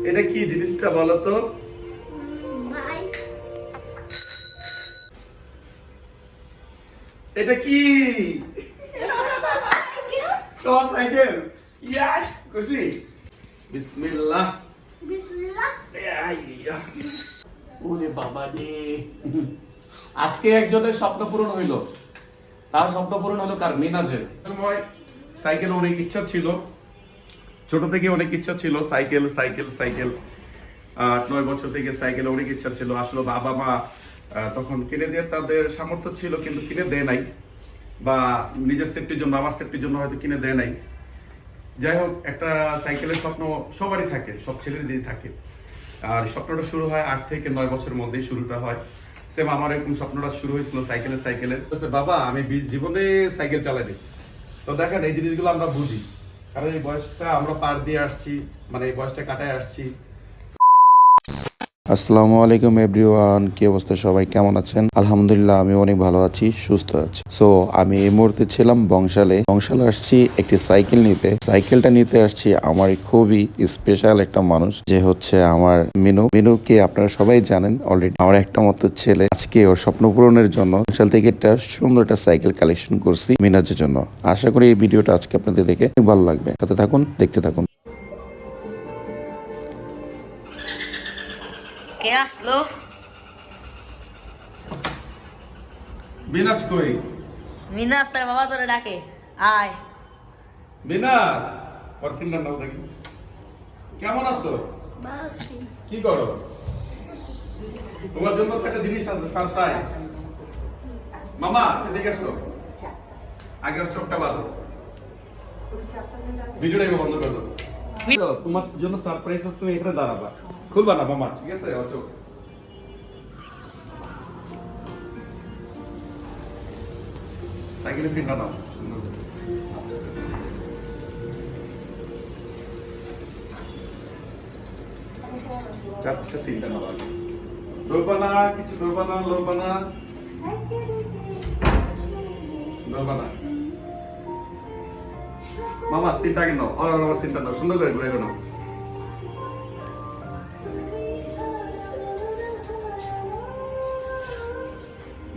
এটা কি জিনিসটা বলো তো? এটা কি? তোমার সাইকেল? ইয়েস, খুশি? বিসমিল্লাহ। বিসমিল্লাহ। ওরে বাবা রে, আজকে একজনের স্বপ্ন পূরণ হইলো। তার স্বপ্ন পূরণ হলো কার? মিনাজের। সময় সাইকেল অনেক ইচ্ছা ছিল, ছোট থেকে অনেক ইচ্ছা ছিল সাইকেল সাইকেল সাইকেল। 8-9 বছর থেকে সাইকেল অনেক ইচ্ছা ছিল। আসলে বাবা মা তখন কিনে দিয়ে তাদের সামর্থ্য ছিল, কিন্তু কিনে দেয় নাই, বা নিজের সেফটির জন্য, আমার সেফটির জন্য হয়তো কিনে দেয় নাই। যাই হোক, একটা সাইকেলের স্বপ্ন সবারই থাকে, সব ছেলেরই থাকে। আর স্বপ্নটা শুরু হয় 8 থেকে 9 বছরের মধ্যেই শুরুটা হয়। সেম আমার এরকম স্বপ্নটা শুরু হয়েছিল সাইকেলের। বাবা আমি জীবনে সাইকেল চালাইনি। তো দেখেন, এই জিনিসগুলো আমরা বুঝি, কারণ এই বয়সটা আমরা পার দিয়ে আসছি, মানে এই বয়সটা কাটায় আসছি। আসসালামু আলাইকুম এভরিওয়ান, কি অবস্থা সবাই, কেমন আছেন? আলহামদুলিল্লাহ আমি অনেক ভালো আছি, সুস্থ আছি। সো আমি এই মুহূর্তে ছিলাম বংশালে আসছি একটি সাইকেল নিতে। সাইকেলটা নিতে আসছি আমার খুবই স্পেশাল একটা মানুষ, যে হচ্ছে আমার মিনুকে আপনারা সবাই জানেন অলরেডি। আমার একটা মতো ছেলে, আজকে ওর স্বপ্ন পূরণের জন্য বংশাল থেকে একটা সুন্দর একটা সাইকেল কালেকশন করছি মিনাজের জন্য। আশা করি এই ভিডিওটা আজকে আপনাদের দেখে ভালো লাগবে। সাথে থাকুন, দেখতে থাকুন। কে আসলো? বিনাশ কই? মিনাস তার বাবা তোরে ডাকে, আয়। বিনাশ, পার্সিংটা নাও দেখি। কেমন আছো? কি করো? তোমার জন্য তো একটা জিনিস আছে, সারপ্রাইজ। মামা এদিকে আসো, আগের চোখটা বাঁধো, ভিডিওটা এবার বন্ধ করে দাও। তোমার জন্য সারপ্রাইজ আছে, তুমি এখানে দাঁড়াবা, খুলবা না মামা, ঠিক আছে? ও চোখ সাইকেলের সিটটা নাও, চার পাঁচটা সিটটা নাও। লড়বা না, কিছু লড়বা না, লড়বা না, লড়বা না। মামা সিটটা আগে নাও, আর আমার সিটটা নাও, সুন্দর করে ঘুরে নাও।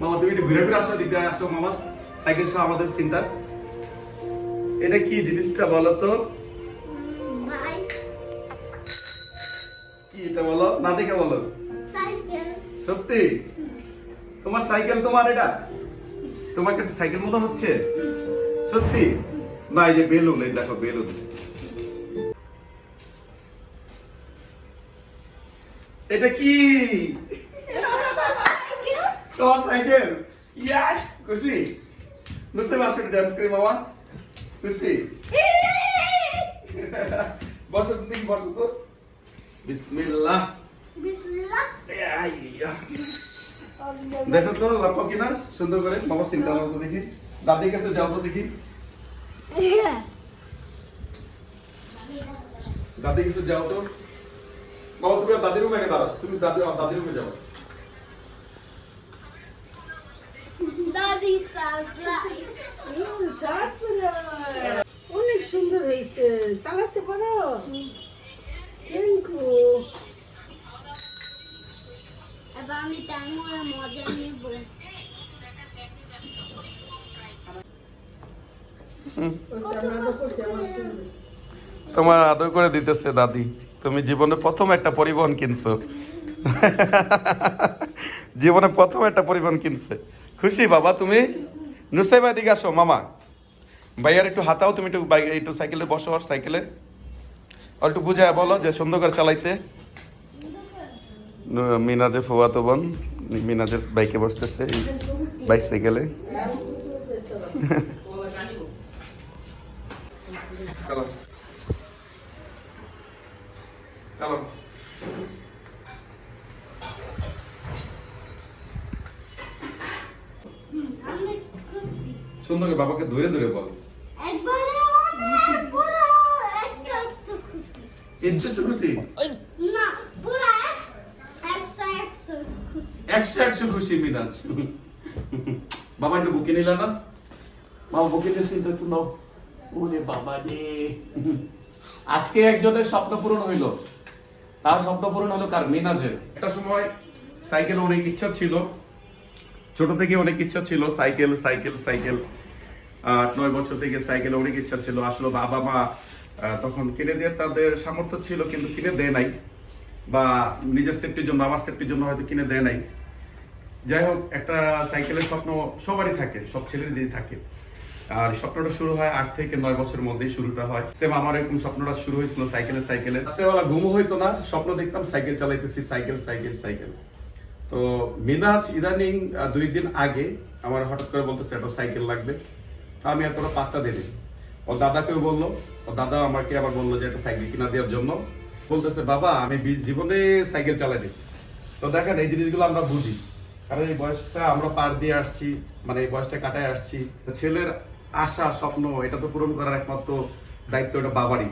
মামা তুমি একটু ঘুরে ঘুরে আসো, দিকে আসো মামা, সাইকেল সহ আমাদের সিনটা। এটা কি জিনিসটা বলো তো? কি এটা বলো না, দেখে বলো। সাইকেল। সত্যি? তোমার সাইকেল? তোমার এটা তোমার কাছে সাইকেল মনে হচ্ছে? সত্যি না? এই যে বেলুন, এই দেখো বেলুন। এটা কি? তোমার সাইকেল? ইয়েস, খুশি? বুঝতে পারছো ডান্স করে মামা? খুশি? বসো দেখি, বসো তো। বিসমিল্লাহ। বিসমিল্লাহ। দেখো তো লাপো কিনা সুন্দর করে। মামা সিনটা নাও তো দেখি, দাদির কাছে যাও তো দেখি, দাদির কাছে যাও তো। মামা তুমি দাদির রুমে দাঁড়াও, তুমি দাদির রুমে যাও। দাদি সারপ্রাইজ। অনেক সুন্দর হয়েছে, চালাতে পারো? এবার আমি টাইমে মজা নিব। তোমার আদর করে দিতেছে দাদি। তুমি জীবনে প্রথম একটা পরিবহন কিনছো, জীবনে প্রথম একটা পরিবহন কিনছে। খুশি বাবা তুমি? নুসাইবা দিকে আসো মামা, ভাইয়ার একটু হাতাও, তুমি একটু সাইকেলে বসো, আর সাইকেলে আর একটু বুঝায় বলো যে সুন্দর করে চালাইতে। মিনাজের ফুয়াতো বোন মিনাজের বাইকে বসতেছে, বাইসাইকেলে। চলো চলো। আমি খুশি। সুন্দর করে বাবাকে ধরে ধরে বল। একবারে অনেক পুরো একটা খুশি। একটু খুশি না, পুরো 100 খুশি। 100 খুশি মিনাজ। বাবা একটু বুকে নিলা না? বাবা বুকে নিয়ে সিনটা একটু নাও। ওরে বাবা রে, আজকে একজনের স্বপ্ন পূরণ হইলো। তার স্বপ্ন পূরণ হলো কার? মিনাজের। একটা সময় সাইকেল অনেক ইচ্ছা ছিল, ছোট থেকে অনেক ইচ্ছা ছিল সাইকেল সাইকেল সাইকেল। 8-9 বছর থেকে সাইকেল অনেক ইচ্ছা ছিল। আসলে বাবা মা তখন কিনে দিয়ে তাদের সামর্থ্য ছিল, কিন্তু কিনে দেয় নাই, বা নিজের সেফটির জন্য, আমার সেফটির জন্য হয়তো কিনে দেয় নাই। যাই হোক, একটা সাইকেলের স্বপ্ন সবারই থাকে, সব ছেলেদেরই থাকে। আর স্বপ্নটা শুরু হয় 8 থেকে 9 বছরের মধ্যেই শুরুটা হয়। সেম আমার এরকম স্বপ্নটা শুরু হয়েছিল সাইকেলে। রাত্রেবেলা ঘুমও হইতো না, স্বপ্ন দেখতাম সাইকেল চালাইতেছি, সাইকেল সাইকেল সাইকেল। তো মিনাজ ইদানিং 2 দিন আগে আমার হঠাৎ করে বলতেছে একটা সাইকেল লাগবে। তো আমি এতটা পাত্তা দিইনি। ও দাদাকেও বললো, ও দাদা আমাকে আবার বললো যে একটা সাইকেল কিনা দেওয়ার জন্য। বলতেছে বাবা আমি জীবনে সাইকেল চালাইনি। তো দেখেন এই জিনিসগুলো আমরা বুঝি, কারণ এই বয়সটা আমরা পার দিয়ে আসছি, মানে এই বয়সটা কাটায় আসছি। ছেলের আশা স্বপ্ন এটা তো পূরণ করার একমাত্র দায়িত্ব এটা বাবারই।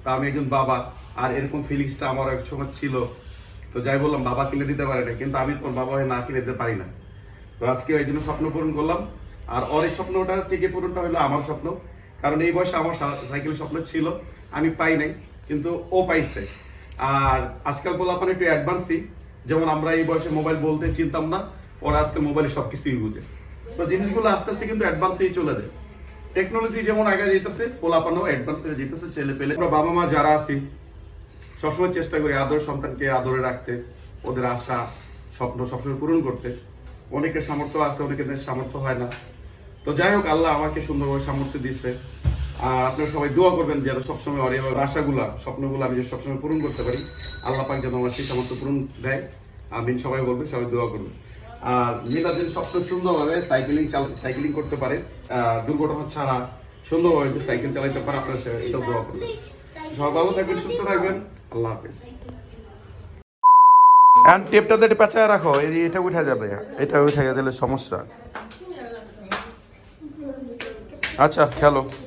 তা আমি একজন বাবা, আর এরকম ফিলিংসটা আমার এক সময় ছিল। তো যাই বললাম বাবা কিনে দিতে পারে না, কিন্তু আমি তোর বাবা হয়ে না কিনে দিতে পারি না। তো আজকে এই জন্য স্বপ্ন পূরণ করলাম। আর ওর এই স্বপ্নটা থেকে পূরণটা হলো আমার স্বপ্ন, কারণ এই বয়সে আমার সাইকেলের স্বপ্ন ছিল, আমি পাই নাই, কিন্তু ও পাইছে। আর আজকাল বললাম একটু অ্যাডভান্সই, যেমন আমরা এই বয়সে মোবাইল বলতে চিনতাম না, ওরা আজকে মোবাইলে সবকিছুই বুঝে। তো জিনিসগুলো আস্তে আস্তে কিন্তু অ্যাডভান্সেই চলে যায়। টেকনোলজি যেমন আগে যেতেছে, পোলাপানো অ্যাডভান্স হয়ে যেতেছে, ছেলে পেলে। আমরা বাবা মা যারা আছি সবসময় চেষ্টা করি আদর সন্তানকে আদরে রাখতে, ওদের আশা স্বপ্ন সবসময় পূরণ করতে। অনেকের সামর্থ্য আছে, অনেকের সামর্থ্য হয় না। তো যাই হোক, আল্লাহ আমাকে সুন্দরভাবে সামর্থ্য দিচ্ছে। আর আপনারা সবাই দোয়া করবেন যেন সবসময় ওর আশাগুলা স্বপ্নগুলো আমি যে সবসময় পূরণ করতে পারি। আল্লাহ পাক যেন আমার সেই সামর্থ্য পূরণ দেয়। আমিন সবাই বলবেন, সবাই দোয়া করবেন। আর মিনাজের স্বপ্ন সুন্দরভাবে সাইকেলিং করতে পারে, দুর্ঘটনা ছাড়া সুন্দরভাবে সাইকেল চালাতে পারে। আপনারা এটাও দোয়া করবেন। সবাই ভালো থাকবেন, সুস্থ থাকবেন। আল্লাহ হাফেজ। এন্ড টেপটাতে এটা পেঁচায় রাখো, এটা উঠে যাবে, এটা উঠে গেলে সমস্যা। আচ্ছা খেলো।